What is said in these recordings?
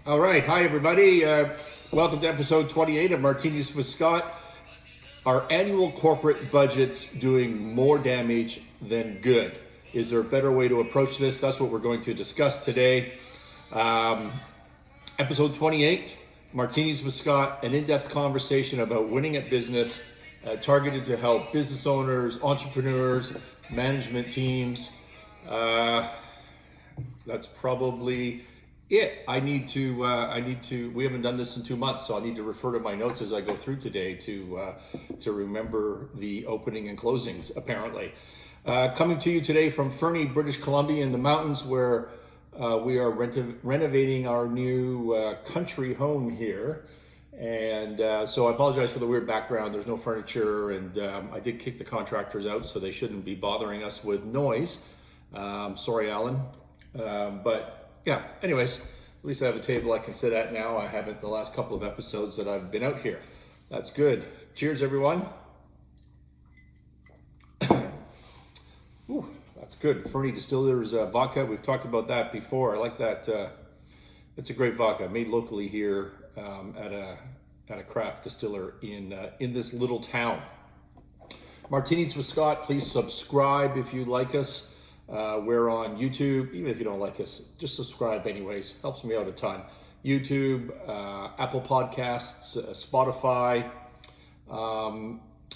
All right. Hi, everybody. Welcome to episode 28 of Martinis with Scott. Our annual corporate budget's doing more damage than good. Is there a better way to approach this? That's what we're going to discuss today. Episode 28, Martinis with Scott, an in-depth conversation about winning at business, targeted to help business owners, entrepreneurs, management teams. That's probably it. I need to, we haven't done this in 2 months, so I need to refer to my notes as I go through today to remember the opening and closings, apparently. Coming to you today from Fernie, British Columbia in the mountains, where we are renovating our new country home here. And so I apologize for the weird background. There's no furniture, and I did kick the contractors out, so they shouldn't be bothering us with noise. Sorry, Alan. But yeah, anyways, at least I have a table I can sit at now. I haven't the last couple of episodes that I've been out here. That's good. Cheers, everyone. Ooh, that's good. Fernie Distillers vodka. We've talked about that before. I like that. It's a great vodka made locally here at a craft distiller in this little town. Martinis with Scott. Please subscribe if you like us. We're on YouTube. Even if you don't like us, just subscribe anyways. Helps me out a ton. YouTube, Apple Podcasts, Spotify.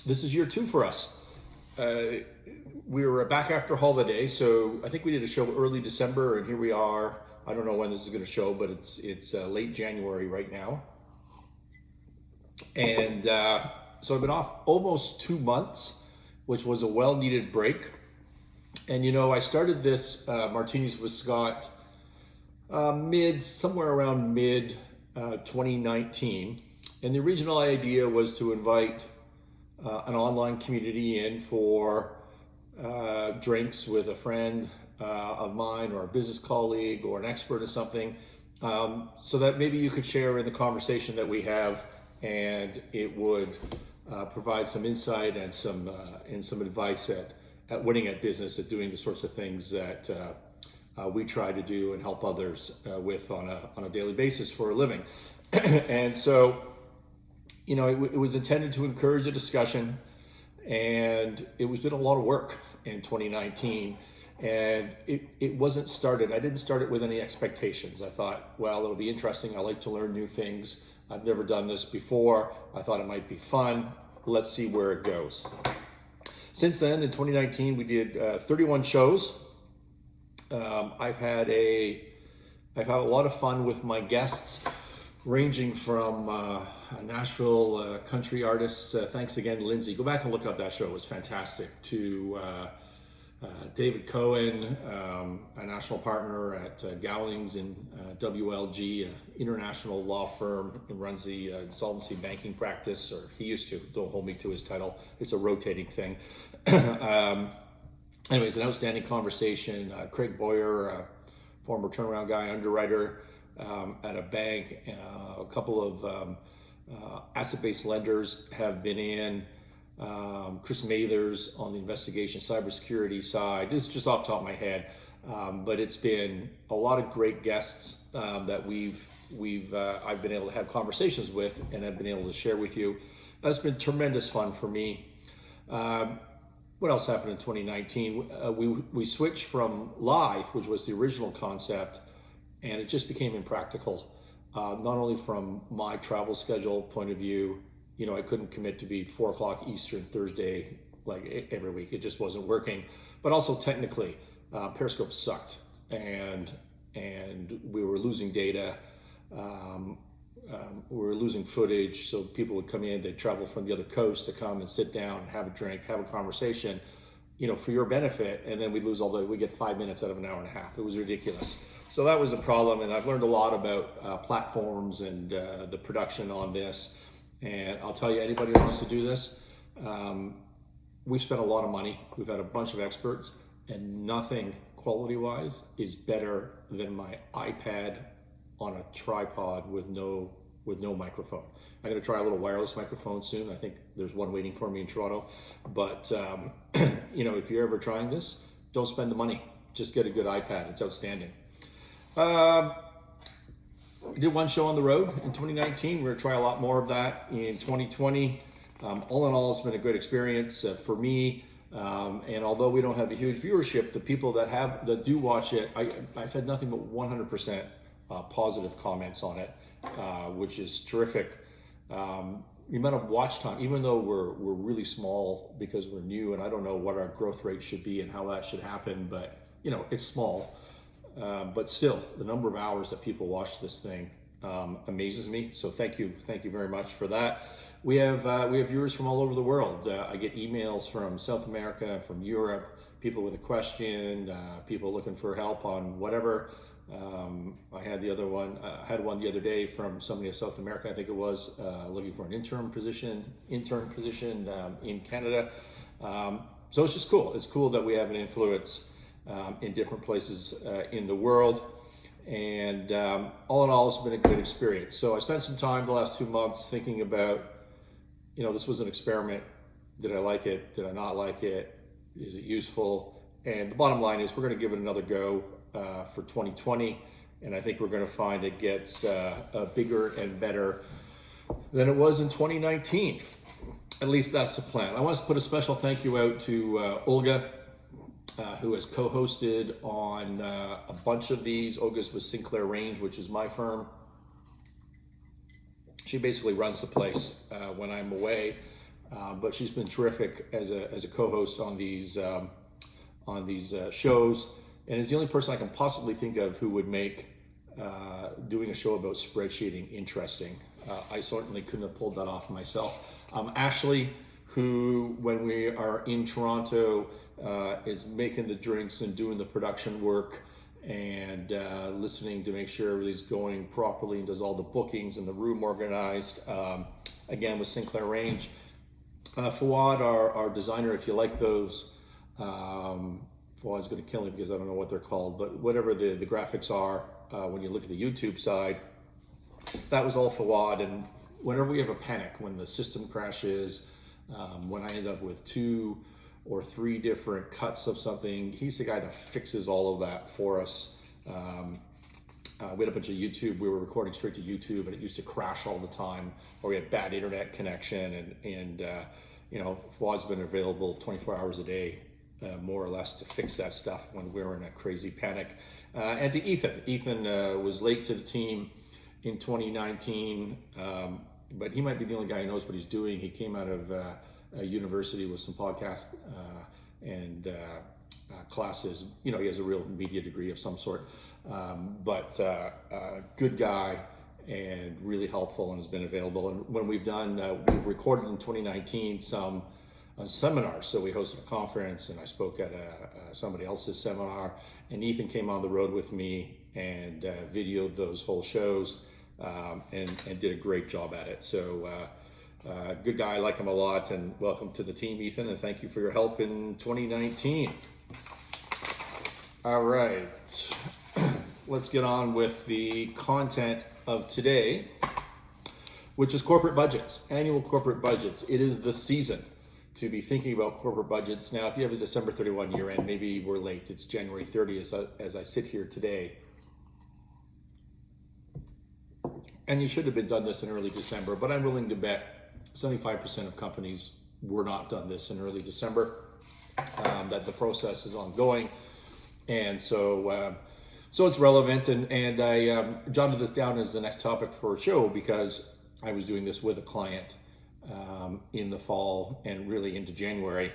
This is year 2 for us. We were back after holiday, so I think we did a show early December, and here we are. I don't know when this is going to show, but it's late January right now. And so I've been off almost 2 months, which was a well-needed break. And you know, I started this Martinis with Scott somewhere around mid 2019, and the original idea was to invite an online community in for drinks with a friend of mine, or a business colleague, or an expert or something, so that maybe you could share in the conversation that we have, and it would provide some insight and some advice at winning at business, at doing the sorts of things that we try to do and help others with on a daily basis for a living. And so, you know, it was intended to encourage a discussion, and it was been a lot of work in 2019, and it wasn't started. I didn't start it with any expectations. I thought, well, it'll be interesting. I like to learn new things. I've never done this before. I thought it might be fun. Let's see where it goes. Since then, in 2019, we did 31 shows. I've had a lot of fun with my guests, ranging from Nashville country artists. Thanks again, Lindsay. Go back and look up that show; it was fantastic. To David Cohen, a national partner at Gowlings in WLG, an international law firm, and runs the insolvency banking practice, or he used to. Don't hold me to his title. It's a rotating thing. Anyways, an outstanding conversation. Craig Boyer, former turnaround guy, underwriter at a bank. A couple of asset-based lenders have been in. Chris Mathers on the investigation cybersecurity side. This is just off the top of my head, but it's been a lot of great guests that I've been able to have conversations with, and I've been able to share with you. That's been tremendous fun for me. What else happened in 2019? We switched from live, which was the original concept, and it just became impractical. Not only from my travel schedule point of view, you know, I couldn't commit to be 4 o'clock Eastern Thursday like every week. It just wasn't working. But also technically, Periscope sucked, and we were losing data. We were losing footage, so people would come in, they'd travel from the other coast to come and sit down, have a drink, have a conversation, you know, for your benefit, and then we'd lose we get 5 minutes out of an hour and a half. It was ridiculous. So that was a problem, and I've learned a lot about platforms and the production on this. And I'll tell you, anybody who wants to do this, we've spent a lot of money. We've had a bunch of experts, and nothing quality-wise is better than my iPad on a tripod with no microphone. I'm going to try a little wireless microphone soon. I think there's one waiting for me in Toronto. But you know, if you're ever trying this, don't spend the money. Just get a good iPad. It's outstanding. We did one show on the road in 2019. We're gonna try a lot more of that in 2020. All in all, it's been a great experience for me. And although we don't have a huge viewership, the people that do watch it, I've had nothing but 100% positive comments on it, which is terrific. The amount of watch time, even though we're really small because we're new, and I don't know what our growth rate should be and how that should happen, but it's small. But still, the number of hours that people watch this thing amazes me. So thank you very much for that. We have viewers from all over the world. I get emails from South America, from Europe, people with a question, people looking for help on whatever. I had one the other day from somebody in South America, I think it was, looking for an intern position in Canada. So it's just cool. It's cool that we have an influence in different places in the world. And all in all, it's been a good experience. So I spent some time the last 2 months thinking about, this was an experiment. Did I like it? Did I not like it? Is it useful? And the bottom line is we're going to give it another go for 2020. And I think we're going to find it gets bigger and better than it was in 2019. At least that's the plan. I want to put a special thank you out to Olga, who has co-hosted on a bunch of these. Olga's with Sinclair Range, which is my firm. She basically runs the place when I'm away, but she's been terrific as a co-host on these shows, and is the only person I can possibly think of who would make doing a show about spreadsheeting interesting. I certainly couldn't have pulled that off myself. Ashley, who when we are in Toronto is making the drinks and doing the production work and listening to make sure everything's going properly and does all the bookings and the room organized. Again, with Sinclair Range. Fawad, our designer, if you like those, Fawad's going to kill me because I don't know what they're called, but whatever the graphics are, when you look at the YouTube side, that was all Fawad. And whenever we have a panic, when the system crashes, when I end up with 2 or 3 different cuts of something, he's the guy that fixes all of that for us. We had a bunch of YouTube, we were recording straight to YouTube, and it used to crash all the time, or we had bad internet connection, and Fawad's been available 24 hours a day, more or less, to fix that stuff when we were in a crazy panic. And to Ethan was late to the team in 2019, but he might be the only guy who knows what he's doing. He came out of a university with some podcasts and classes. He has a real media degree of some sort, but good guy and really helpful, and has been available. And when we've recorded in 2019 some seminars. So we hosted a conference, and I spoke at somebody else's seminar, and Ethan came on the road with me and videoed those whole shows, and did a great job at it. So good guy, I like him a lot, and welcome to the team, Ethan, and thank you for your help in 2019. All right, let's get on with the content of today, which is corporate budgets, annual corporate budgets. It is the season to be thinking about corporate budgets. Now, if you have a December 31 year end, maybe we're late. It's January 30th as I sit here today. And you should have been done this in early December, but I'm willing to bet 75% of companies were not done this in early December, that the process is ongoing. And so it's relevant, and I jotted this down as the next topic for a show because I was doing this with a client in the fall and really into January,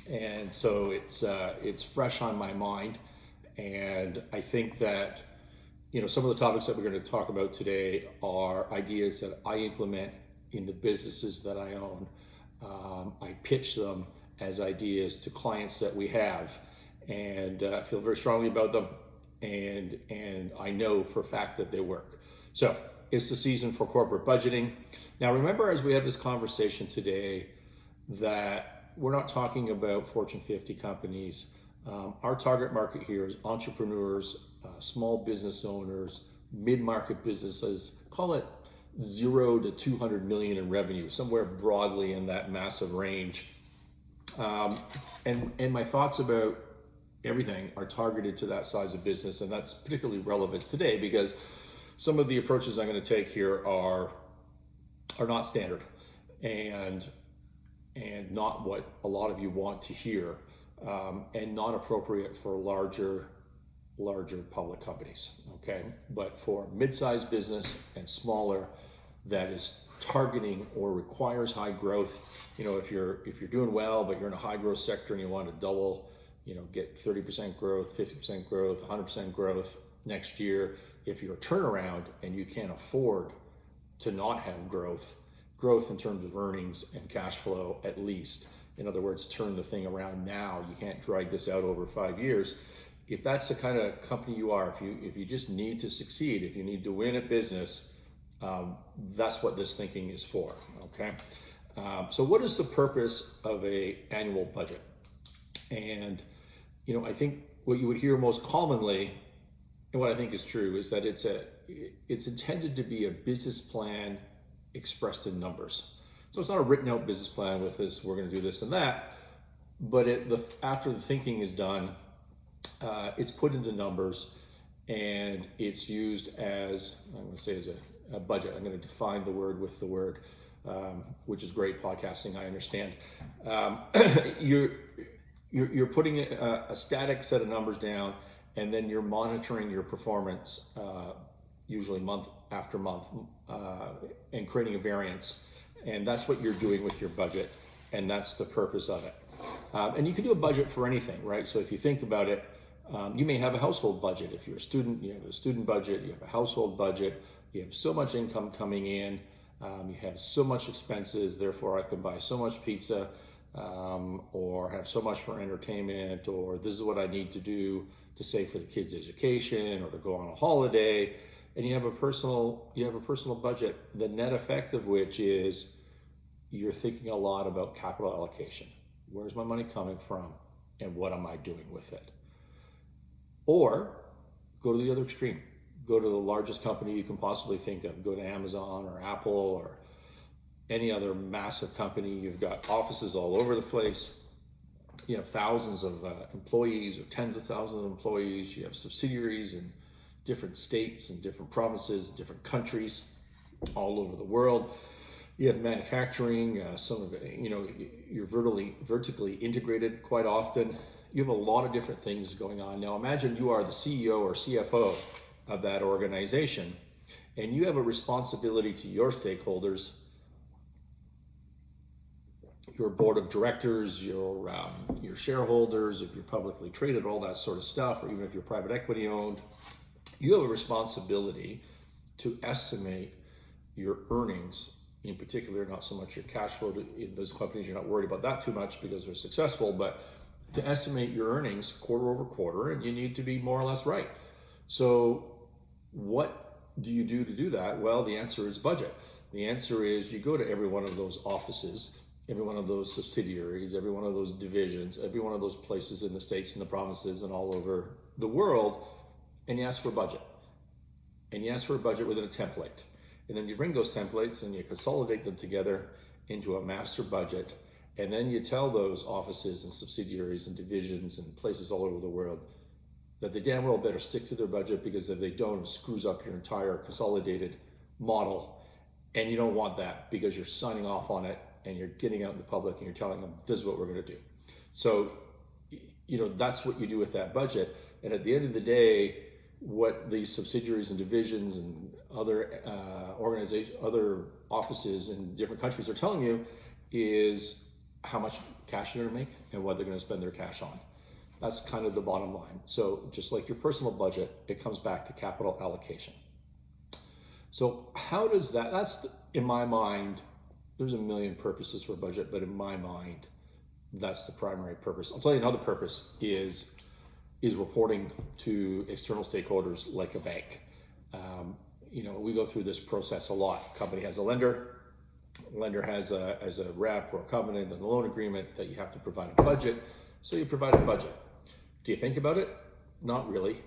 and so it's fresh on my mind. And I think that some of the topics that we're going to talk about today are ideas that I implement in the businesses that I own. I pitch them as ideas to clients that we have, and I feel very strongly about them, and I know for a fact that they work. So it's the season for corporate budgeting. Now, remember, as we have this conversation today, that we're not talking about Fortune 50 companies. Our target market here is entrepreneurs, small business owners, mid-market businesses, call it 0 to 200 million in revenue, somewhere broadly in that massive range. And my thoughts about everything are targeted to that size of business, and that's particularly relevant today because some of the approaches I'm going to take here are not standard and not what a lot of you want to hear, and not appropriate for larger public companies. Okay, but for mid-sized business and smaller, that is targeting or requires high growth. If you're doing well, but you're in a high growth sector and you want to double, get 30% growth, 50% growth, 100% growth next year. If you're a turnaround and you can't afford to not have growth in terms of earnings and cash flow, at least, in other words, turn the thing around now. You can't drag this out over 5 years. If that's the kind of company you are, if you just need to succeed, if you need to win at business, that's what this thinking is for. Okay, so what is the purpose of a annual budget? And I think what you would hear most commonly, and what I think is true, is that it's intended to be a business plan expressed in numbers. So it's not a written out business plan with this, we're going to do this and that, but after the thinking is done, it's put into numbers and it's used as, I'm going to say, as a budget. I'm going to define the word with the word, which is great podcasting, I understand. You're putting a static set of numbers down, and then you're monitoring your performance, usually month after month, and creating a variance. And that's what you're doing with your budget, and that's the purpose of it. And you can do a budget for anything, right? So if you think about it, you may have a household budget. If you're a student, you have a student budget, you have a household budget, you have so much income coming in, you have so much expenses, therefore I can buy so much pizza, or have so much for entertainment, or this is what I need to do to save for the kids' education or to go on a holiday. And you have a personal budget, the net effect of which is you're thinking a lot about capital allocation. Where's my money coming from and what am I doing with it? Or go to the other extreme. Go to the largest company you can possibly think of. Go to Amazon or Apple or any other massive company. You've got offices all over the place. You have thousands of employees or tens of thousands of employees. You have subsidiaries in different states and different provinces, different countries all over the world. You have manufacturing, some of it, you're vertically integrated quite often. You have a lot of different things going on. Now imagine you are the CEO or CFO of that organization, and you have a responsibility to your stakeholders, your board of directors, your shareholders, if you're publicly traded, all that sort of stuff, or even if you're private equity owned. You have a responsibility to estimate your earnings, in particular, not so much your cash flow. In those companies, you're not worried about that too much because they're successful, but to estimate your earnings quarter over quarter, and you need to be more or less right. So what do you do to do that? Well, the answer is budget. The answer is you go to every one of those offices, every one of those subsidiaries, every one of those divisions, every one of those places in the states and the provinces and all over the world, and you ask for a budget. And you ask for a budget within a template. And then you bring those templates and you consolidate them together into a master budget. And then you tell those offices and subsidiaries and divisions and places all over the world that they damn well better stick to their budget, because if they don't, it screws up your entire consolidated model. And you don't want that, because you're signing off on it and you're getting out in the public and you're telling them, this is what we're going to do. So, that's what you do with that budget. And at the end of the day, what the subsidiaries and divisions and other other offices in different countries are telling you is how much cash you're going to make and what they're going to spend their cash on. That's kind of the bottom line. So just like your personal budget, it comes back to capital allocation. So how does in my mind, there's a million purposes for a budget, but in my mind, that's the primary purpose. I'll tell you another purpose is reporting to external stakeholders like a bank. We go through this process a lot. Company has a lender has a rep or a covenant and a loan agreement that you have to provide a budget. So you provide a budget. Do you think about it? Not really.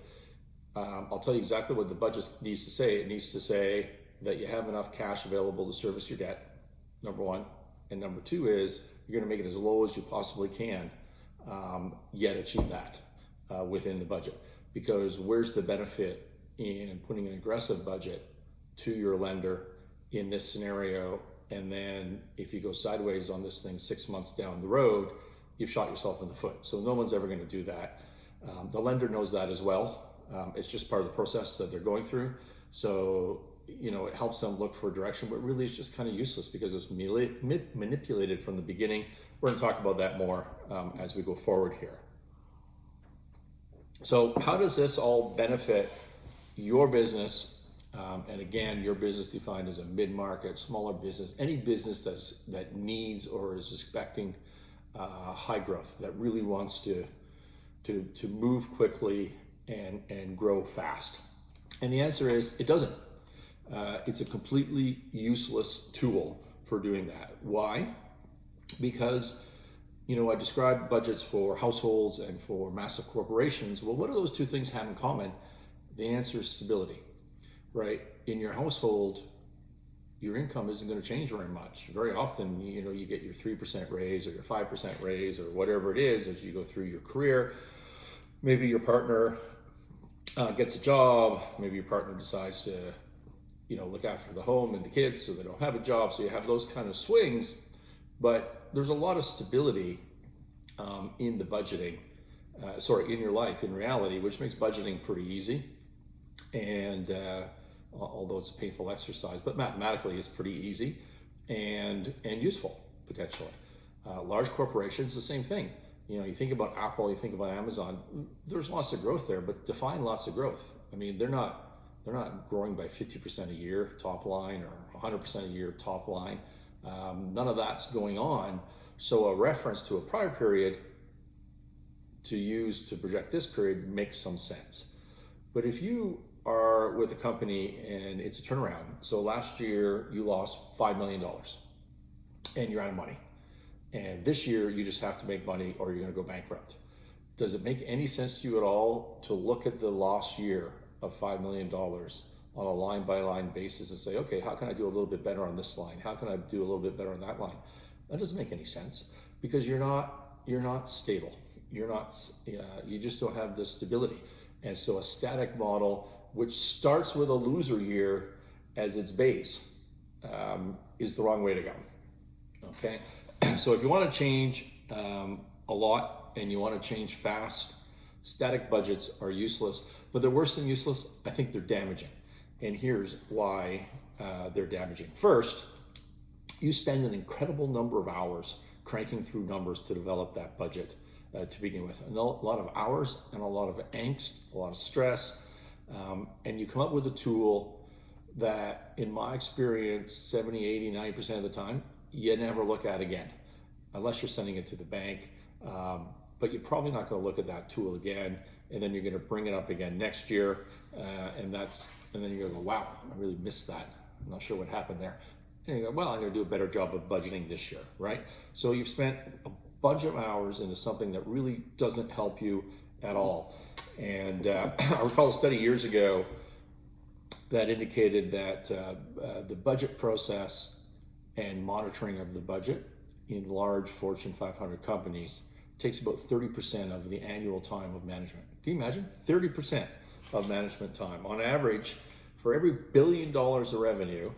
I'll tell you exactly what the budget needs to say. It needs to say that you have enough cash available to service your debt, number one. And number two is you're going to make it as low as you possibly can, yet achieve that within the budget. Because where's the benefit in putting an aggressive budget to your lender in this scenario, and then if you go sideways on this thing 6 months down the road, you've shot yourself in the foot. So no one's ever going to do that. The lender knows that as well. It's just part of the process that they're going through. So, it helps them look for direction, but really it's just kind of useless because it's manipulated from the beginning. We're going to talk about that more as we go forward here. So how does this all benefit your business? And again, your business defined as a mid-market, smaller business, any business that needs or is expecting high growth, that really wants to move quickly and grow fast. And the answer is it doesn't. It's a completely useless tool for doing that. Why? Because I described budgets for households and for massive corporations. Well, what do those two things have in common? The answer is stability, right? In your household, your income isn't going to change very much. Very often, you get your 3% raise or your 5% raise or whatever it is as you go through your career. Maybe your partner gets a job. Maybe your partner decides to, look after the home and the kids so they don't have a job. So you have those kind of swings, but there's a lot of stability in the budgeting, in your life, in reality, which makes budgeting pretty easy. And although it's a painful exercise, but mathematically it's pretty easy and useful potentially. Large corporations, the same thing. You think about Apple, you think about Amazon. There's lots of growth there, but define lots of growth. I mean, they're not growing by 50% a year top line or 100% a year top line. None of that's going on. So a reference to a prior period to use to project this period makes some sense. But if you are with a company and it's a turnaround, so last year you lost $5 million and you're out of money. And this year you just have to make money or you're going to go bankrupt. Does it make any sense to you at all to look at the lost year of $5 million on a line by line basis and say, okay, how can I do a little bit better on this line? How can I do a little bit better on that line? That doesn't make any sense because you're not stable. You just don't have the stability. And so a static model, which starts with a loser year as its base, is the wrong way to go. Okay. So if you want to change a lot and you want to change fast, static budgets are useless, but they're worse than useless. I think they're damaging. And here's why they're damaging. First, you spend an incredible number of hours cranking through numbers to develop that budget to begin with. A lot of hours and a lot of angst, a lot of stress, and you come up with a tool that, in my experience, 70, 80, 90% of the time, you never look at again, unless you're sending it to the bank. But you're probably not going to look at that tool again, and then you're going to bring it up again next year, and then you're going to go, wow, I really missed that. I'm not sure what happened there. And you go, well, I'm going to do a better job of budgeting this year, right? So you've spent a bunch of hours into something that really doesn't help you at all. And I recall a study years ago that indicated that the budget process and monitoring of the budget in large Fortune 500 companies takes about 30% of the annual time of management. Can you imagine? 30% of management time. On average, for every $1 billion of revenue,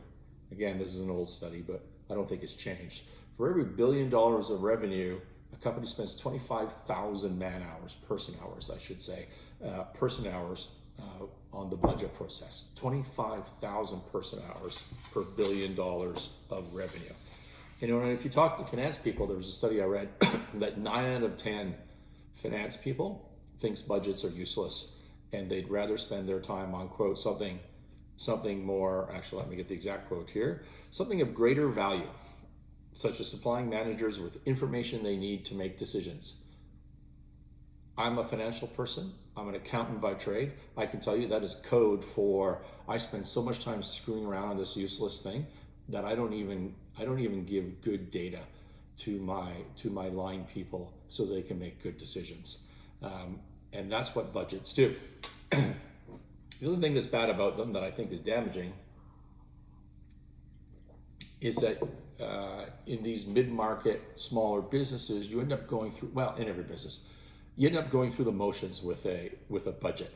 again, this is an old study, but I don't think it's changed. For every $1 billion of revenue, a company spends 25,000 person hours on the budget process. 25,000 person hours per $1 billion of revenue. And if you talk to finance people, there was a study I read that 9 out of 10 finance people thinks budgets are useless, and they'd rather spend their time on, quote, something more, actually, let me get the exact quote here, something of greater value, such as supplying managers with information they need to make decisions. I'm a financial person. I'm an accountant by trade. I can tell you that is code for, I spend so much time screwing around on this useless thing that I don't even give good data to my line people so they can make good decisions. And that's what budgets do. The other thing that's bad about them that I think is damaging is that in these mid-market, smaller businesses, you end up going through, well, in every business, you end up going through the motions with a budget.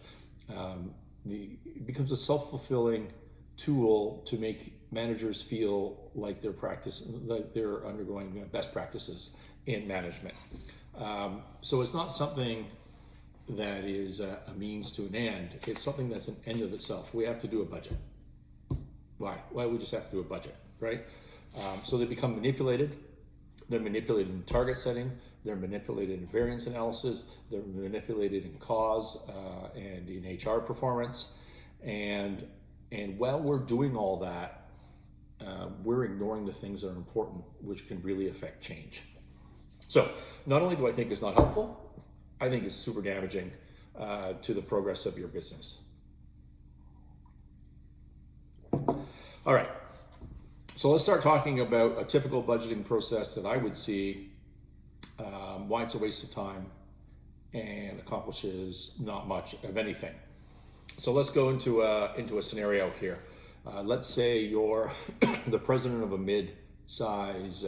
it becomes a self-fulfilling tool to make managers feel like they're undergoing best practices in management. So it's not something that is a means to an end. It's something that's an end of itself. We have to do a budget. Why? Why we just have to do a budget, right? So they become manipulated. They're manipulated in target setting. They're manipulated in variance analysis. They're manipulated in cause and in HR performance. And while we're doing all that, we're ignoring the things that are important, which can really affect change. So not only do I think it's not helpful, I think it's super damaging to the progress of your business. All right, so let's start talking about a typical budgeting process that I would see, why it's a waste of time and accomplishes not much of anything. So let's go into a scenario here. Let's say you're the president of a mid-size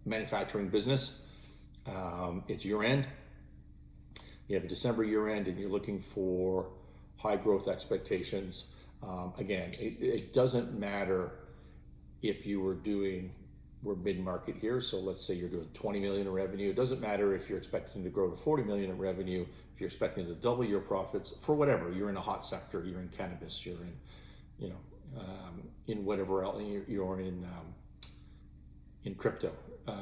manufacturing business. It's year end. You have a December year end and you're looking for high growth expectations. Again, it doesn't matter if we're mid-market here. So let's say you're doing 20 million in revenue. It doesn't matter if you're expecting to grow to 40 million in revenue, if you're expecting to double your profits for whatever. You're in a hot sector, you're in cannabis, you're in, in whatever else, you're in crypto.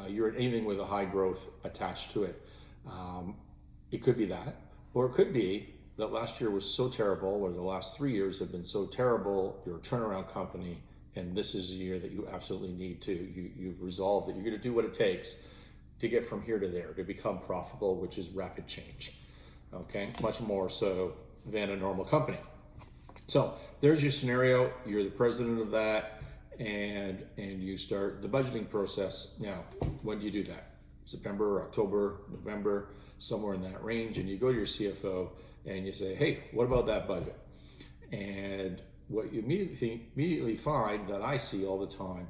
You're in anything with a high growth attached to it. It could be that, or it could be that last year was so terrible, or the last 3 years have been so terrible, you're a turnaround company, and this is a year that you absolutely need to, you've resolved that you're gonna do what it takes to get from here to there, to become profitable, which is rapid change, okay? Much more so than a normal company. So there's your scenario, you're the president of that, and you start the budgeting process. Now, when do you do that? September, October, November, somewhere in that range, and you go to your CFO and you say, hey, what about that budget? And what you immediately find that I see all the time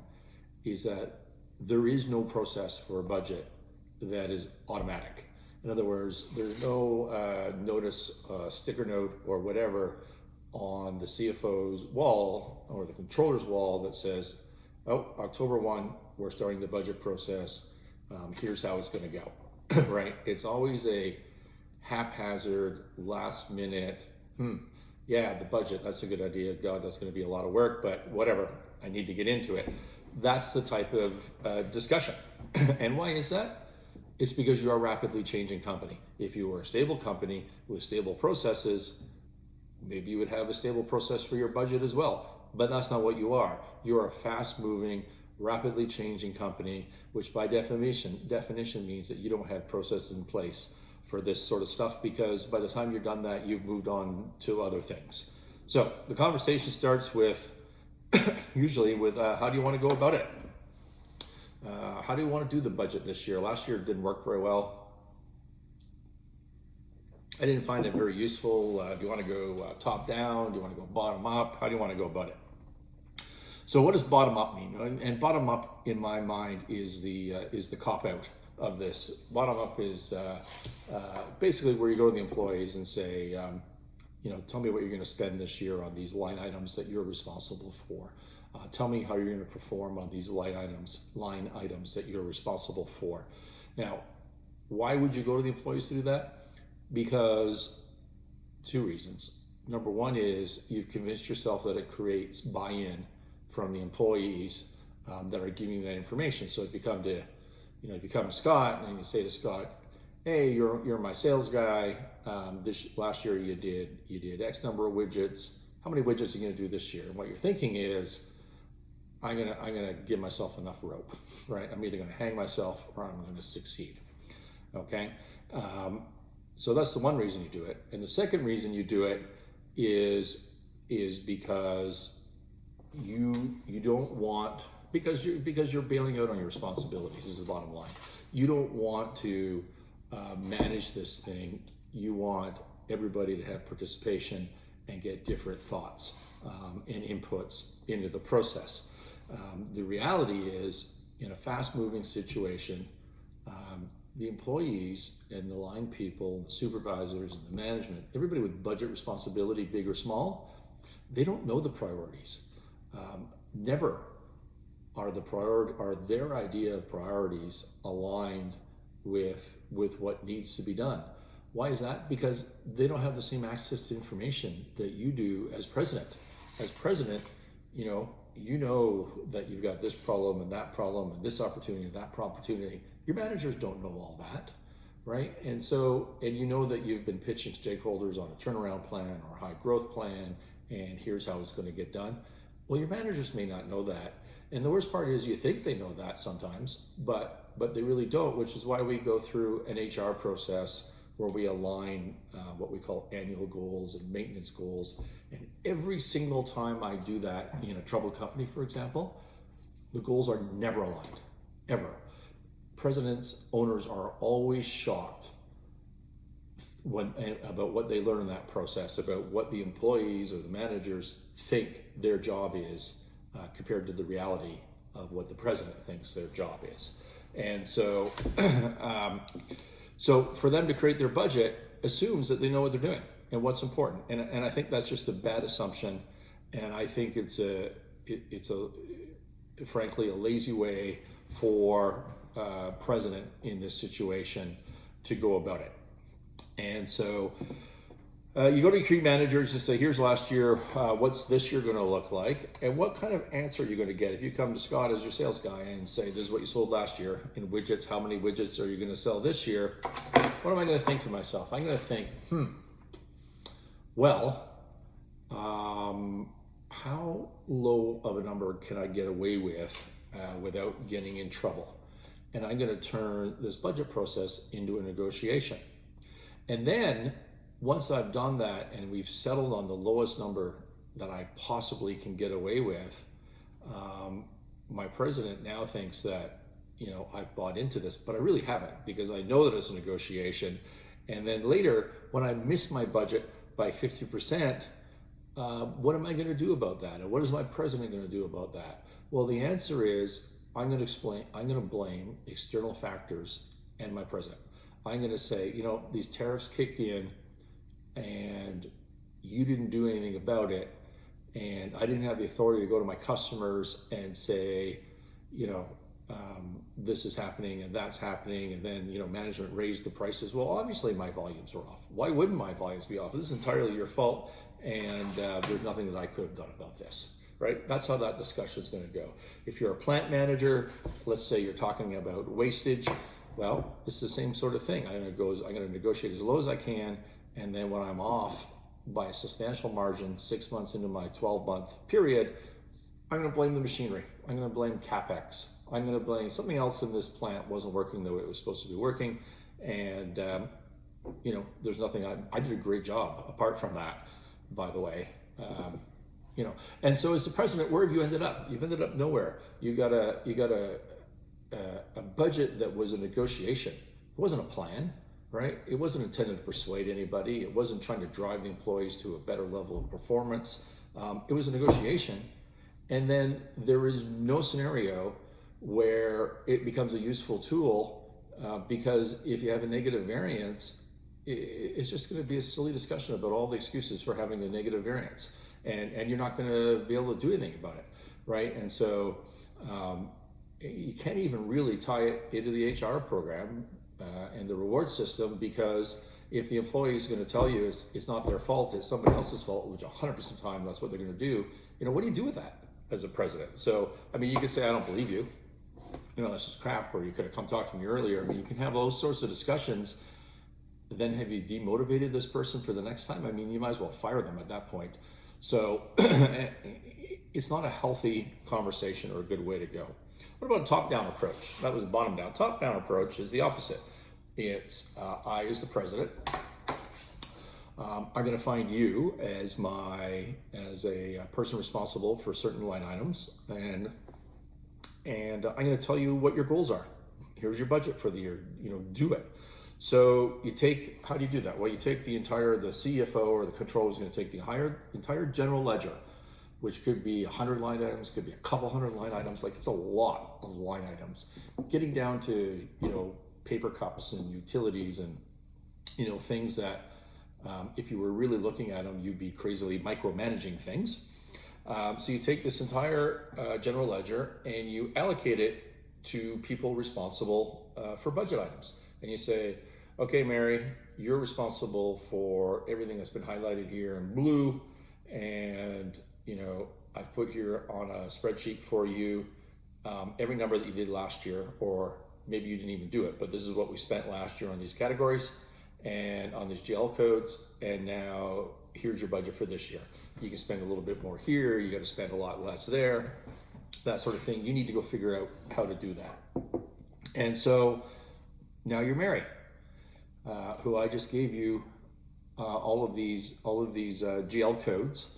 is that there is no process for a budget that is automatic. In other words, there's no notice, sticker note or whatever on the CFO's wall or the controller's wall that says, oh, October 1, we're starting the budget process. Here's how it's going to go, right? It's always a haphazard, last minute, yeah, the budget, that's a good idea. God, that's going to be a lot of work, but whatever, I need to get into it. That's the type of discussion. And why is that? It's because you are a rapidly changing company. If you were a stable company with stable processes, maybe you would have a stable process for your budget as well, but that's not what you are. You're a fast-moving, rapidly changing company, which by definition means that you don't have processes in place for this sort of stuff, because by the time you're done that, you've moved on to other things. So the conversation starts with, usually with, how do you want to go about it? How do you want to do the budget this year? Last year it didn't work very well. I didn't find it very useful. Do you want to go top down? Do you want to go bottom up? How do you want to go about it? So what does bottom up mean? And bottom up, in my mind, is the cop out of this. Bottom up is basically where you go to the employees and say, tell me what you're going to spend this year on these line items that you're responsible for. Tell me how you're going to perform on these line items that you're responsible for. Now, why would you go to the employees to do that? Because two reasons. Number one is you've convinced yourself that it creates buy-in from the employees that are giving you that information. So if you come to Scott and you say to Scott, hey, you're my sales guy. Last year you did X number of widgets. How many widgets are you going to do this year? And what you're thinking is, I'm gonna give myself enough rope, right? I'm either going to hang myself or I'm going to succeed. Okay, so that's the one reason you do it. And the second reason you do it is because you don't want, because you're bailing out on your responsibilities. Is the bottom line. You don't want to manage this thing. You want everybody to have participation and get different thoughts and inputs into the process. The reality is, in a fast-moving situation, the employees and the line people, the supervisors and the management, everybody with budget responsibility, big or small, They don't know the priorities. Never are their idea of priorities aligned with what needs to be done. Why is that? Because they don't have the same access to information that you do as president. As president, you know that you've got this problem and this opportunity and that opportunity. Your managers don't know all that, right? And you know that you've been pitching stakeholders on a turnaround plan or a high growth plan, and here's how it's going to get done. Well, your managers may not know that. And the worst part is you think they know that sometimes, but they really don't, which is why we go through an HR process where we align what we call annual goals and maintenance goals. And every single time I do that in a troubled company, for example, the goals are never aligned, ever. Presidents, owners are always shocked about what they learn in that process, about what the employees or the managers think their job is compared to the reality of what the president thinks their job is. And so, so for them to create their budget assumes that they know what they're doing and what's important. And I think that's just a bad assumption. And I think it's frankly a lazy way for president in this situation to go about it. And so you go to your key managers and say, here's last year, what's this year going to look like? And what kind of answer are you going to get? If you come to Scott as your sales guy and say, this is what you sold last year in widgets, how many widgets are you going to sell this year? What am I going to think to myself? I'm going to think, well, how low of a number can I get away with without getting in trouble? And I'm going to turn this budget process into a negotiation. And then once I've done that and we've settled on the lowest number that I possibly can get away with, my president now thinks that, I've bought into this, but I really haven't, because I know that it's a negotiation. And then later, when I miss my budget by 50%, what am I going to do about that? And what is my president going to do about that? Well, the answer is I'm going to blame external factors and my president. I'm going to say, these tariffs kicked in and you didn't do anything about it. And I didn't have the authority to go to my customers and say, this is happening and that's happening. And then, management raised the prices. Well, obviously my volumes were off. Why wouldn't my volumes be off? This is entirely your fault. And there's nothing that I could have done about this, right? That's how that discussion is going to go. If you're a plant manager, let's say you're talking about wastage. Well, it's the same sort of thing. I'm going to negotiate as low as I can. And then when I'm off by a substantial margin, 6 months into my 12-month period, I'm going to blame the machinery. I'm going to blame CapEx. I'm going to blame something else in this plant wasn't working the way it was supposed to be working. And, there's nothing, I did a great job apart from that, by the way. And so as the president, where have you ended up? You've ended up nowhere. You got a budget that was a negotiation. It wasn't a plan, right? It wasn't intended to persuade anybody. It wasn't trying to drive the employees to a better level of performance. It was a negotiation. And then there is no scenario where it becomes a useful tool because if you have a negative variance, it's just going to be a silly discussion about all the excuses for having a negative variance. And you're not going to be able to do anything about it, right? And so you can't even really tie it into the HR program and the reward system, because if the employee is going to tell you it's not their fault, it's somebody else's fault, which 100% of the time that's what they're going to do, what do you do with that as a president? So, you could say, I don't believe you, that's just crap, or you could have come talk to me earlier. You can have those sorts of discussions. Then have you demotivated this person for the next time? You might as well fire them at that point. So it's not a healthy conversation or a good way to go. What about a top-down approach? That was bottom-down. Top-down approach is the opposite. It's I, as the president, I'm going to find you as a person responsible for certain line items, and I'm going to tell you what your goals are. Here's your budget for the year. Do it. So how do you do that? Well, you take the CFO or the controller is going to take the entire general ledger, which could be 100 line items, could be a couple hundred line items. It's a lot of line items, getting down to, paper cups and utilities and, things that If you were really looking at them, you'd be crazily micromanaging things. So you take this entire general ledger and you allocate it to people responsible for budget items. And you say, okay, Mary, you're responsible for everything that's been highlighted here in blue. And, I've put here on a spreadsheet for you every number that you did last year, or maybe you didn't even do it, but this is what we spent last year on these categories and on these GL codes. And now here's your budget for this year. You can spend a little bit more here, you got to spend a lot less there, that sort of thing. You need to go figure out how to do that. And so now you're Mary, who I just gave you all of these GL codes,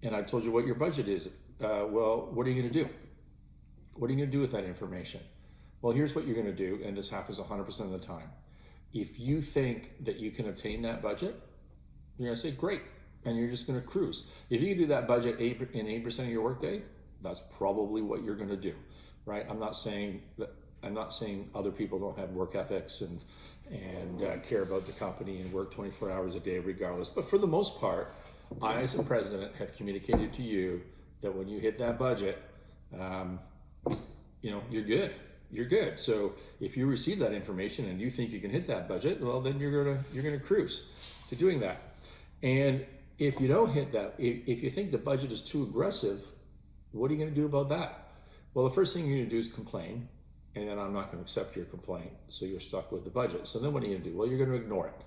and I told you what your budget is. Well, what are you going to do? What are you going to do with that information? Well, here's what you're going to do, and this happens 100% of the time. If you think that you can obtain that budget, you're going to say, great, and you're just going to cruise. If you can do that budget in 8% of your workday, that's probably what you're going to do, right? I'm not saying other people don't have work ethics and care about the company and work 24 hours a day regardless. But for the most part, I, as a president, have communicated to you that when you hit that budget, you're good. You're good. So if you receive that information and you think you can hit that budget, well, then you're gonna cruise to doing that. And if you don't hit that, if you think the budget is too aggressive, what are you gonna do about that? Well, the first thing you're gonna do is complain, and then I'm not gonna accept your complaint, so you're stuck with the budget. So then what are you gonna do? Well, you're gonna ignore it.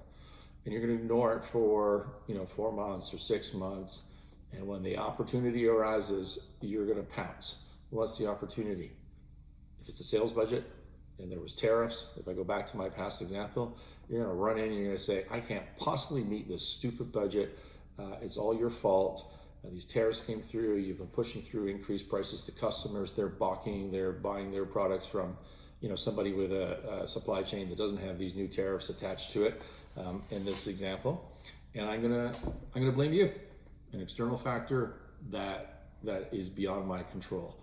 And you're gonna ignore it for 4 months or 6 months, and when the opportunity arises, you're gonna pounce. What's the opportunity? If it's a sales budget and there was tariffs, if I go back to my past example, you're gonna run in and you're gonna say, I can't possibly meet this stupid budget. It's all your fault. These tariffs came through, you've been pushing through increased prices to customers, they're balking, they're buying their products from somebody with a supply chain that doesn't have these new tariffs attached to it, in this example. And I'm gonna blame you, an external factor that is beyond my control.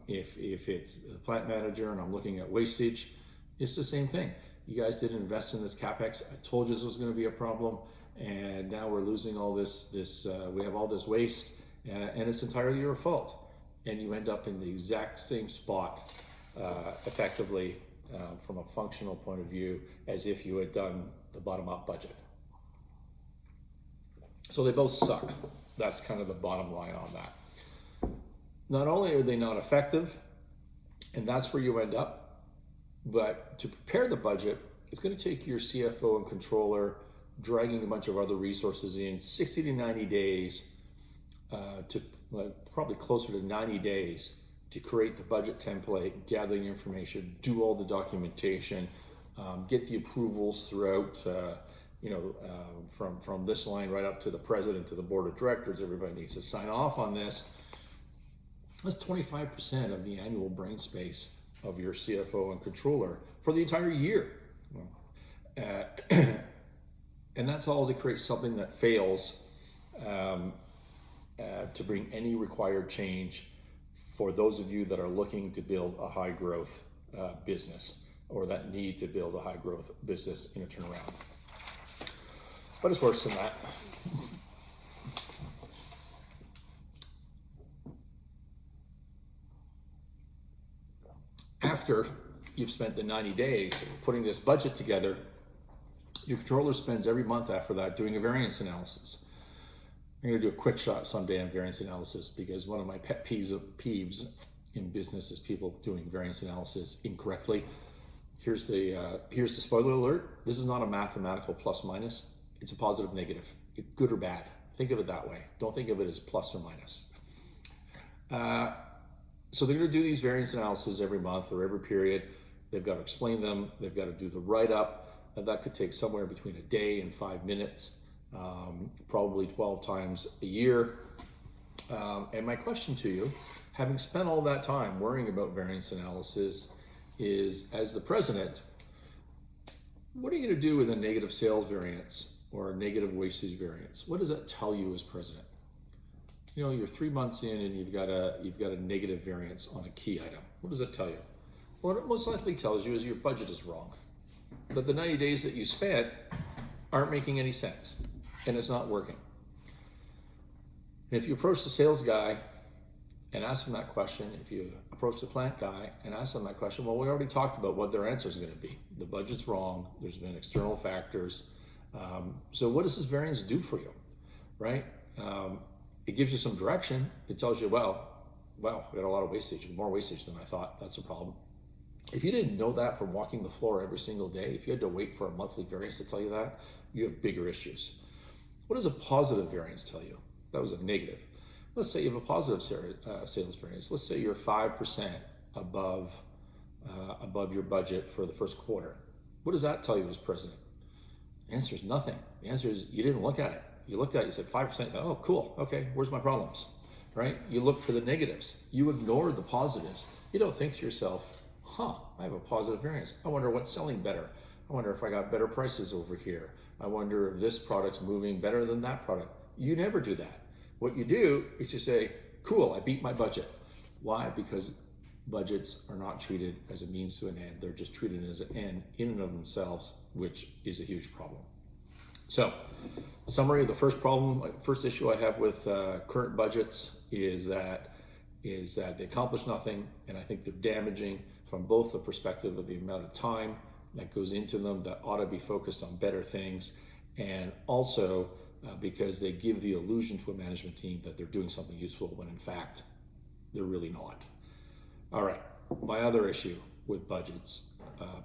If it's the plant manager and I'm looking at wastage, it's the same thing. You guys didn't invest in this CapEx. I told you this was going to be a problem, and now we're losing all this. We have all this waste, and it's entirely your fault. And you end up in the exact same spot, effectively, from a functional point of view, as if you had done the bottom-up budget. So they both suck. That's kind of the bottom line on that. Not only are they not effective, and that's where you end up, but to prepare the budget, it's going to take your CFO and controller dragging a bunch of other resources in 60 to 90 days, probably closer to 90 days to create the budget template, gather the information, do all the documentation, get the approvals throughout, from this line right up to the president, to the board of directors. Everybody needs to sign off on this. That's 25% of the annual brain space of your CFO and controller for the entire year. And that's all to create something that fails to bring any required change for those of you that are looking to build a high growth business, or that need to build a high growth business in a turnaround. But it's worse than that. After you've spent the 90 days putting this budget together, your controller spends every month after that doing a variance analysis. I'm going to do a quick shot someday on variance analysis, because one of my pet peeves in business is people doing variance analysis incorrectly. Here's the spoiler alert. This is not a mathematical plus minus. It's a positive negative. It's good or bad. Think of it that way. Don't think of it as plus or minus. So they're going to do these variance analyses every month or every period. They've got to explain them. They've got to do the write-up. That could take somewhere between a day and 5 minutes, probably 12 times a year. And my question to you, having spent all that time worrying about variance analysis, is, as the president, what are you going to do with a negative sales variance or a negative wastage variance? What does that tell you as president? You're 3 months in and you've got a negative variance on a key item. What does that tell you? What it most likely tells you is your budget is wrong. That the 90 days that you spent aren't making any sense. and it's not working. And if you approach the sales guy and ask them that question, if you approach the plant guy and ask them that question, well, we already talked about what their answer is going to be. The budget's wrong. There's been external factors. So what does this variance do for you, right? It gives you some direction. It tells you, well, we got a lot of wastage, more wastage than I thought. That's a problem. If you didn't know that from walking the floor every single day, if you had to wait for a monthly variance to tell you that, you have bigger issues. What does a positive variance tell you? That was a negative. Let's say you have a positive sales variance. Let's say you're 5% above your budget for the first quarter. What does that tell you as president? The answer is nothing. The answer is you didn't look at it. You looked at it, you said 5%, oh, cool, okay, where's my problems, right? You look for the negatives. You ignore the positives. You don't think to yourself, I have a positive variance. I wonder what's selling better. I wonder if I got better prices over here. I wonder if this product's moving better than that product. You never do that. What you do is you say, cool, I beat my budget. Why? Because budgets are not treated as a means to an end. They're just treated as an end in and of themselves, which is a huge problem. So, summary of the first issue I have with current budgets is that they accomplish nothing, and I think they're damaging from both the perspective of the amount of time that goes into them that ought to be focused on better things, and also because they give the illusion to a management team that they're doing something useful when in fact they're really not. All right, my other issue with budgets,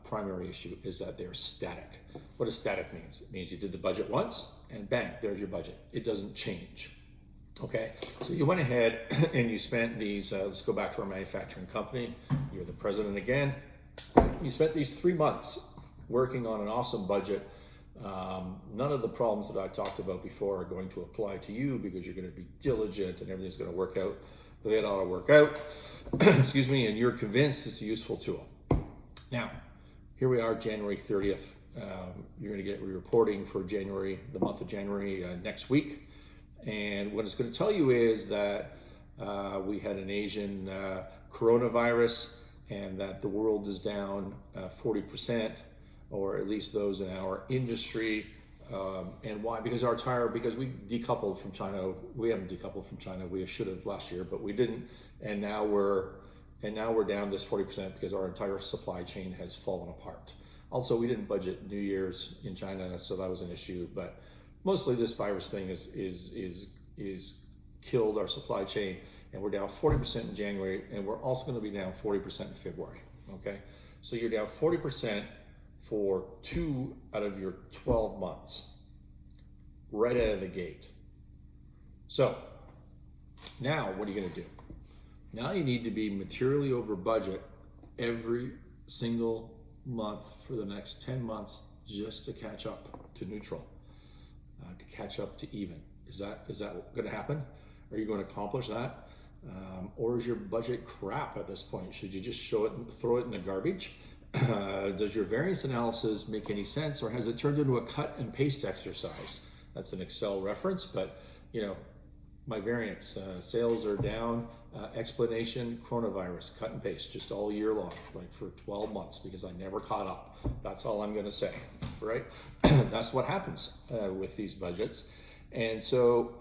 primary issue, is that they're static. What does static means? It means you did the budget once and bang, there's your budget. It doesn't change. Okay, so you went ahead and you spent these, let's go back to our manufacturing company. You're the president again. You spent these 3 months working on an awesome budget. None of the problems that I talked about before are going to apply to you because you're going to be diligent and everything's going to work out the way it ought to work out. Excuse me, and you're convinced it's a useful tool. Now, here we are, January 30th. You're going to get reporting for January, the month of January next week. And what it's going to tell you is that we had an Asian coronavirus and that the world is down 40%, or at least those in our industry. And why? Because we decoupled from China. We haven't decoupled from China. We should have last year, but we didn't. And now we're down this 40% because our entire supply chain has fallen apart. Also, we didn't budget New Year's in China, so that was an issue. But mostly, this virus thing is killed our supply chain, and we're down 40% in January, and we're also going to be down 40% in February. Okay, so you're down 40% for 2 out of your 12 months, right out of the gate. So now, what are you going to do? Now you need to be materially over budget every single month for the next 10 months just to catch up to neutral, to catch up to even. Is that going to happen? Are you going to accomplish that? Or is your budget crap at this point? Should you just show it and throw it in the garbage? Does your variance analysis make any sense, or has it turned into a cut and paste exercise? That's an Excel reference, but my variance, sales are down, explanation, coronavirus, cut and paste, just all year long, like for 12 months, because I never caught up. That's all I'm going to say, right? That's what happens with these budgets. And so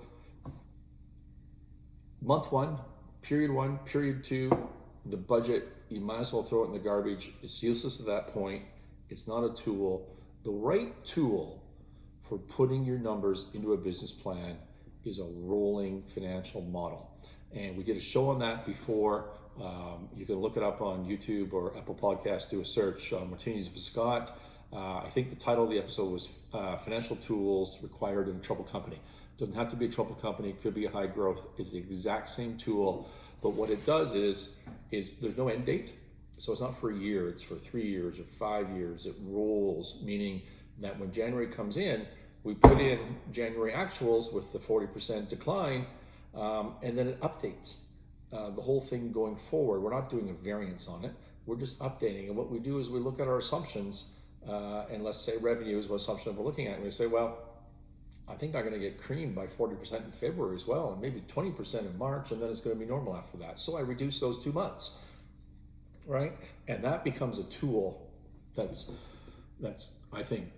month 1, period 2, the budget, you might as well throw it in the garbage. It's useless at that point. It's not a tool. The right tool for putting your numbers into a business plan is a rolling financial model. And we did a show on that before. You can look it up on YouTube or Apple Podcasts, do a search on Martinis with Scott. I think the title of the episode was Financial Tools Required in a Troubled Company. It doesn't have to be a troubled company, it could be a high growth. It's the exact same tool, but what it does is there's no end date. So it's not for a year, it's for 3 years or 5 years. It rolls, meaning that when January comes in, we put in January actuals with the 40% decline, and then it updates the whole thing going forward. We're not doing a variance on it, we're just updating. And what we do is we look at our assumptions, and let's say revenue is what assumption we're looking at, and we say, well, I think I'm going to get creamed by 40% in February as well, and maybe 20% in March, and then it's going to be normal after that. So I reduce those 2 months, right? And that becomes a tool that's I think,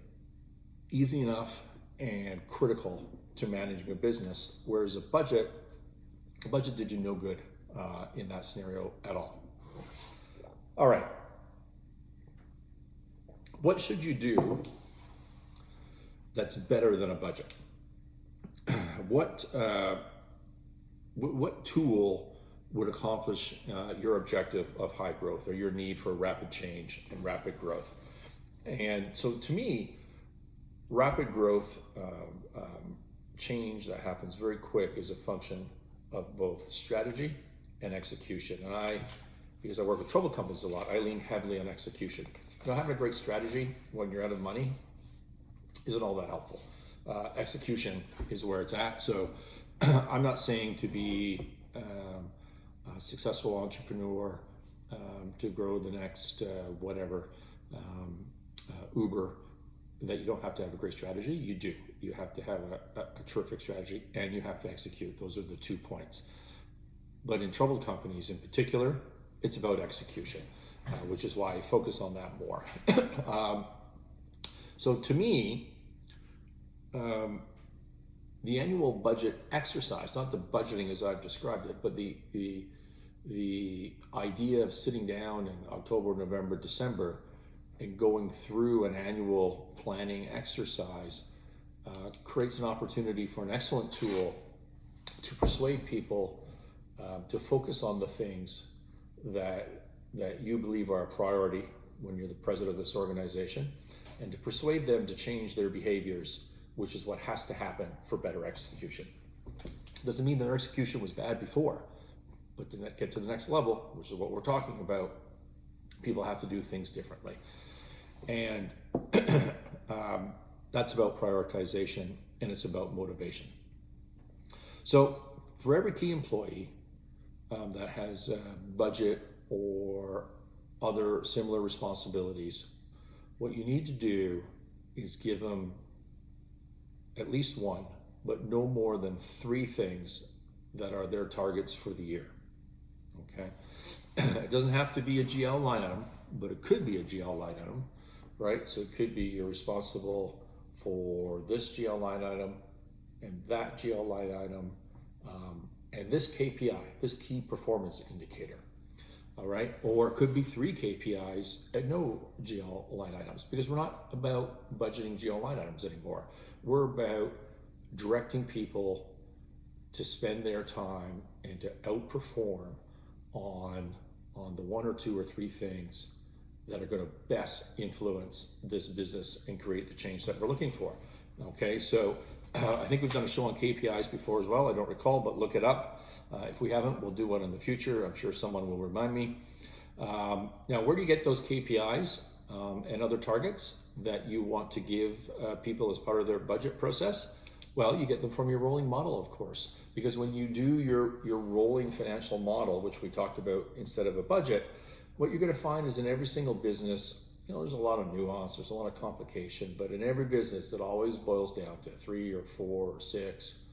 easy enough and critical to managing a business, whereas a budget did you no good in that scenario at all. All right. What should you do that's better than a budget? What tool would accomplish your objective of high growth or your need for rapid change and rapid growth? And so to me, rapid growth change that happens very quick is a function of both strategy and execution. And because I work with troubled companies a lot, I lean heavily on execution. Having a great strategy when you're out of money isn't all that helpful. Execution is where it's at. So I'm not saying to be a successful entrepreneur, to grow the next Uber, that you don't have to have a great strategy. You do. You have to have a terrific strategy, and you have to execute. Those are the 2 points. But in troubled companies in particular, it's about execution, which is why I focus on that more. So to me, the annual budget exercise, not the budgeting as I've described it, but the idea of sitting down in October, November, December and going through an annual planning exercise creates an opportunity for an excellent tool to persuade people to focus on the things that you believe are a priority when you're the president of this organization, and to persuade them to change their behaviors, which is what has to happen for better execution. Doesn't mean their execution was bad before, but to get to the next level, which is what we're talking about, people have to do things differently. And that's about prioritization, and it's about motivation. So for every key employee that has a budget or other similar responsibilities, what you need to do is give them at least one, but no more than 3 things that are their targets for the year. Okay? It doesn't have to be a GL line item, but it could be a GL line item, right? So it could be you're responsible for this GL line item and that GL line item, and this KPI, this key performance indicator. All right, or it could be 3 KPIs and no GL line items, because we're not about budgeting GL line items anymore. We're about directing people to spend their time and to outperform on the 1 or 2 or 3 things that are going to best influence this business and create the change that we're looking for. Okay, so I think we've done a show on KPIs before as well. I don't recall, but look it up. If we haven't, we'll do one in the future. I'm sure someone will remind me. Now, where do you get those KPIs and other targets that you want to give people as part of their budget process? Well, you get them from your rolling model, of course, because when you do your rolling financial model, which we talked about instead of a budget, what you're going to find is in every single business, there's a lot of nuance, there's a lot of complication, but in every business, it always boils down to 3 or 4 or 6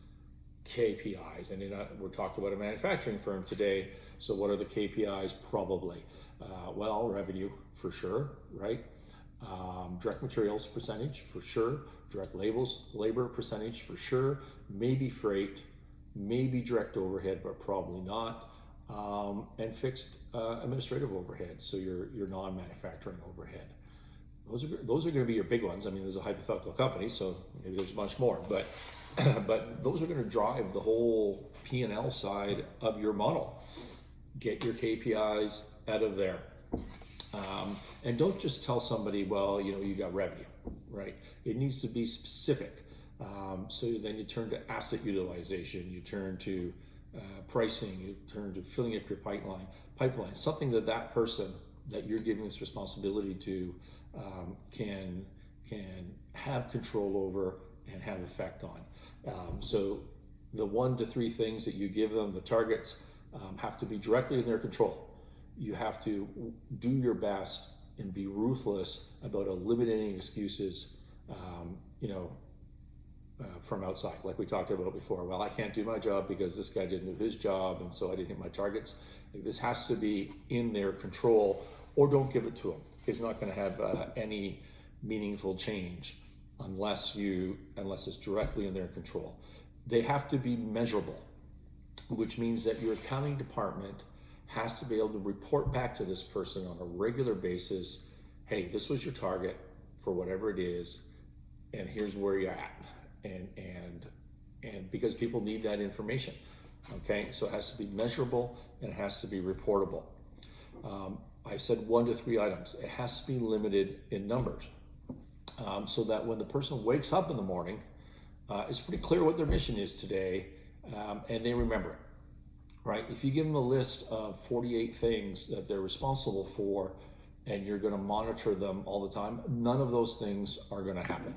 KPIs. And we're talking about a manufacturing firm today, so what are the KPIs? Probably, well, revenue for sure, right? Direct materials percentage for sure, direct labor percentage for sure, maybe freight, maybe direct overhead, but probably not, and fixed administrative overhead, so your non-manufacturing overhead. Those are going to be your big ones. I mean, there's a hypothetical company, so maybe there's much more, but those are going to drive the whole P&L side of your model. Get your KPIs out of there. And don't just tell somebody, well, you got revenue, right? It needs to be specific. So then you turn to asset utilization, you turn to pricing, you turn to filling up your pipeline, something that person that you're giving this responsibility to can have control over and have effect on. So the 1 to 3 things that you give them, the targets, have to be directly in their control. You have to do your best and be ruthless about eliminating excuses, from outside, like we talked about before. Well, I can't do my job because this guy didn't do his job, and so I didn't hit my targets. This has to be in their control, or don't give it to them. It's not going to have any meaningful change unless it's directly in their control. They have to be measurable, which means that your accounting department has to be able to report back to this person on a regular basis, hey, this was your target for whatever it is, and here's where you're at. And because people need that information. Okay, so it has to be measurable and it has to be reportable. I said 1 to 3 items. It has to be limited in numbers, so that when the person wakes up in the morning, it's pretty clear what their mission is today, and they remember it, right? If you give them a list of 48 things that they're responsible for and you're going to monitor them all the time, none of those things are going to happen.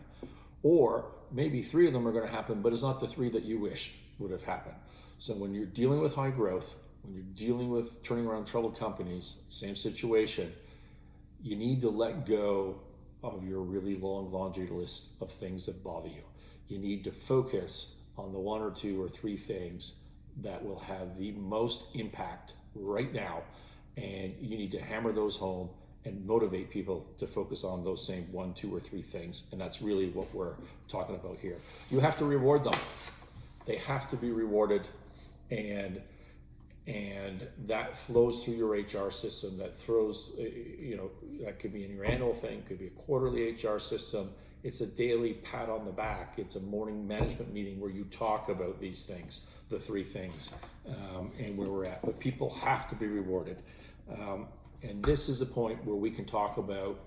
Or maybe 3 of them are going to happen, but it's not the 3 that you wish would have happened. So when you're dealing with high growth, when you're dealing with turning around troubled companies, same situation, you need to let go of your really long laundry list of things that bother you. You need to focus on the 1 or 2 or 3 things that will have the most impact right now, and you need to hammer those home and motivate people to focus on those same 1, 2, or 3 things. And that's really what we're talking about here. You have to reward them. They have to be rewarded, and that flows through your HR system. That throws, that could be in your annual thing, could be a quarterly HR system. It's a daily pat on the back. It's a morning management meeting where you talk about these things, the 3 things, and where we're at. But people have to be rewarded. And this is the point where we can talk about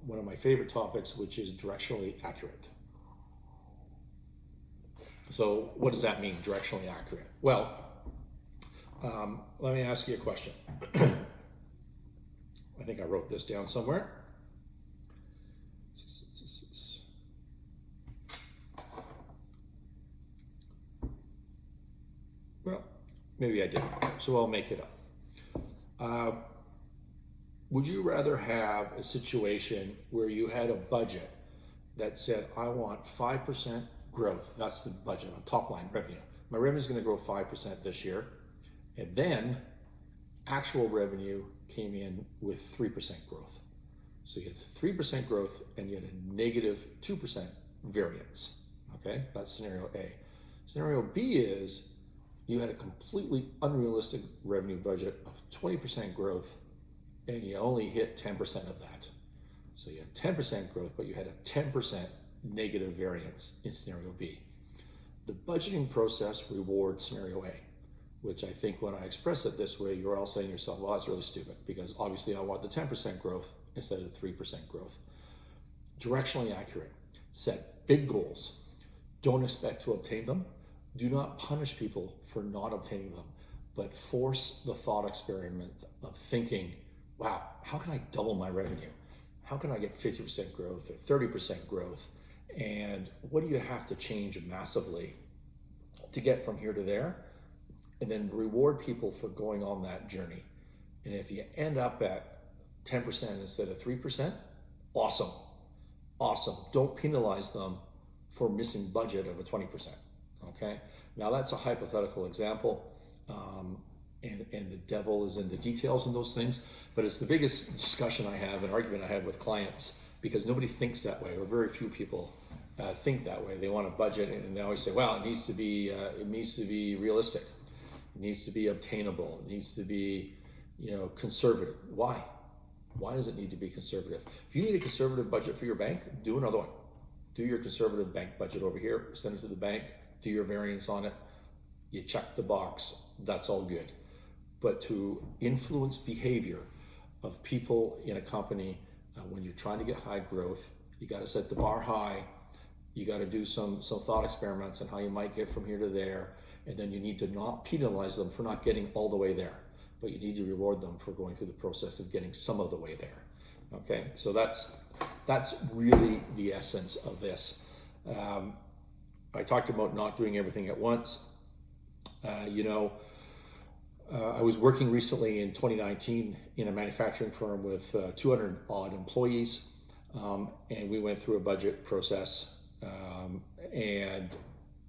one of my favorite topics, which is directionally accurate. So what does that mean, directionally accurate? Well, let me ask you a question. I think I wrote this down somewhere. Well, maybe I didn't, so I'll make it up. Would you rather have a situation where you had a budget that said, I want 5% growth? That's the budget on top line revenue. My revenue is going to grow 5% this year. And then actual revenue came in with 3% growth. So you had 3% growth and you had a negative 2% variance. Okay, that's scenario A. Scenario B is you had a completely unrealistic revenue budget of 20% growth and you only hit 10% of that. So you had 10% growth, but you had a 10% negative variance in scenario B. The budgeting process rewards scenario A, which I think when I express it this way, you're all saying to yourself, well, that's really stupid because obviously I want the 10% growth instead of the 3% growth. Directionally accurate. Set big goals. Don't expect to obtain them. Do not punish people for not obtaining them, but force the thought experiment of thinking, wow, how can I double my revenue? How can I get 50% growth or 30% growth? And what do you have to change massively to get from here to there? And then reward people for going on that journey. And if you end up at 10% instead of 3%, awesome. Awesome. Don't penalize them for missing budget of a 20%. Okay. Now that's a hypothetical example. And the devil is in the details in those things, but it's the biggest discussion I have, an argument I have with clients, because nobody thinks that way, or very few people think that way. They want a budget, and they always say, well, it needs to be realistic. It needs to be obtainable. It needs to be, conservative. Why? Why does it need to be conservative? If you need a conservative budget for your bank, do another one. Do your conservative bank budget over here, send it to the bank, do your variance on it. You check the box, that's all good. But to influence behavior of people in a company, when you're trying to get high growth, you got to set the bar high. You got to do some thought experiments on how you might get from here to there. And then you need to not penalize them for not getting all the way there, but you need to reward them for going through the process of getting some of the way there. Okay, so that's really the essence of this. I talked about not doing everything at once. I was working recently in 2019 in a manufacturing firm with 200 odd employees, and we went through a budget process. And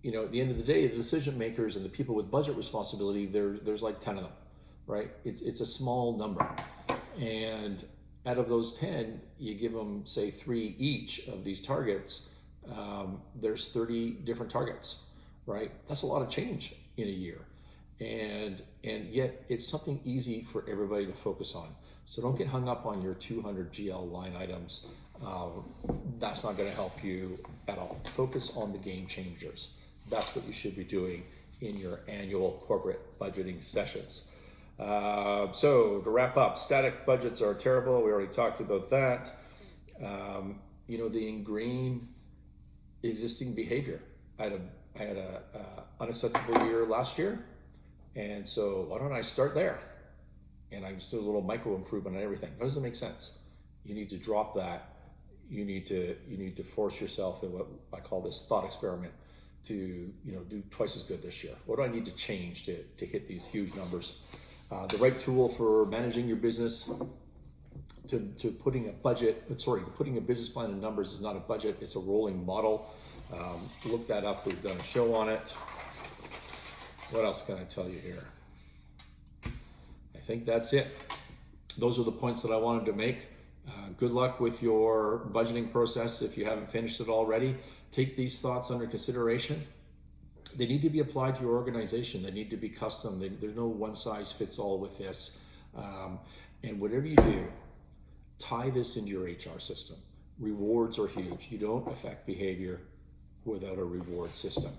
at the end of the day, the decision makers and the people with budget responsibility, there's like 10 of them, right? It's a small number, and out of those 10, you give them, say, 3 each of these targets, there's 30 different targets, right? That's a lot of change in a year. And yet it's something easy for everybody to focus on. So don't get hung up on your 200 GL line items. That's not going to help you at all. Focus on the game changers. That's what you should be doing in your annual corporate budgeting sessions. So to wrap up, static budgets are terrible. We already talked about that. They ingrain existing behavior. I had a unacceptable year last year, and so why don't I start there? And I just do a little micro improvement on everything. That doesn't make sense. You need to drop that. You need to force yourself in what I call this thought experiment to do twice as good this year. What do I need to change to hit these huge numbers? The right tool for managing your business, to putting a business plan in numbers is not a budget, it's a rolling model. Look that up, we've done a show on it. What else can I tell you here? I think that's it. Those are the points that I wanted to make. Good luck with your budgeting process if you haven't finished it already. Take these thoughts under consideration. They need to be applied to your organization. They need to be custom. There's no one size fits all with this. And whatever you do, tie this into your HR system. Rewards are huge. You don't affect behavior without a reward system.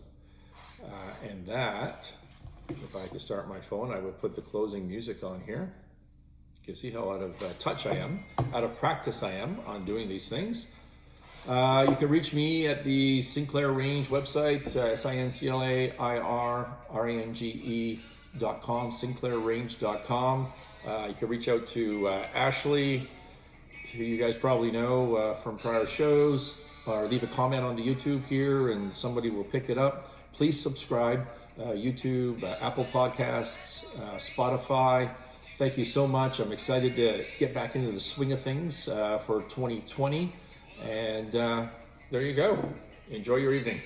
And that, if I could start my phone, I would put the closing music on here. You can see how out of touch I am, out of practice I am on doing these things. You can reach me at the Sinclair Range website, SINCLAIRRANGE.com, sinclairrange.com. You can reach out to Ashley, who you guys probably know from prior shows, or leave a comment on the YouTube here and somebody will pick it up. Please subscribe, YouTube, Apple Podcasts, Spotify. Thank you so much. I'm excited to get back into the swing of things for 2020. And there you go. Enjoy your evening.